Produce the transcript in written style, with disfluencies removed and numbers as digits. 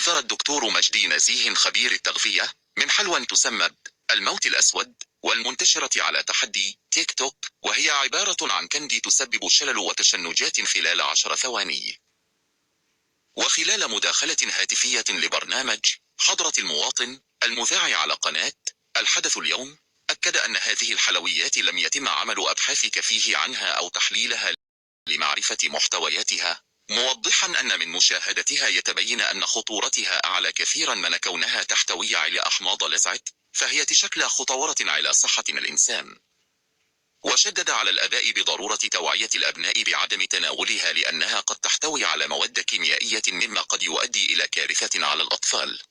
حذر الدكتور مجدي نزيه خبير التغذية من حلوى تسمى الموت الأسود والمنتشرة على تحدي تيك توك، وهي عبارة عن كندي تسبب شلل وتشنجات خلال 10 ثواني. وخلال مداخلة هاتفية لبرنامج حضرة المواطن المذاع على قناة الحدث اليوم، أكد أن هذه الحلويات لم يتم عمل أبحاث كفيه عنها أو تحليلها لمعرفة محتوياتها، موضحا أن من مشاهدتها يتبين أن خطورتها أعلى كثيرا من كونها تحتوي على أحماض لزعت، فهي تشكل خطورة على صحة الإنسان. وشدد على الآباء بضرورة توعية الأبناء بعدم تناولها لأنها قد تحتوي على مواد كيميائية مما قد يؤدي إلى كارثة على الأطفال.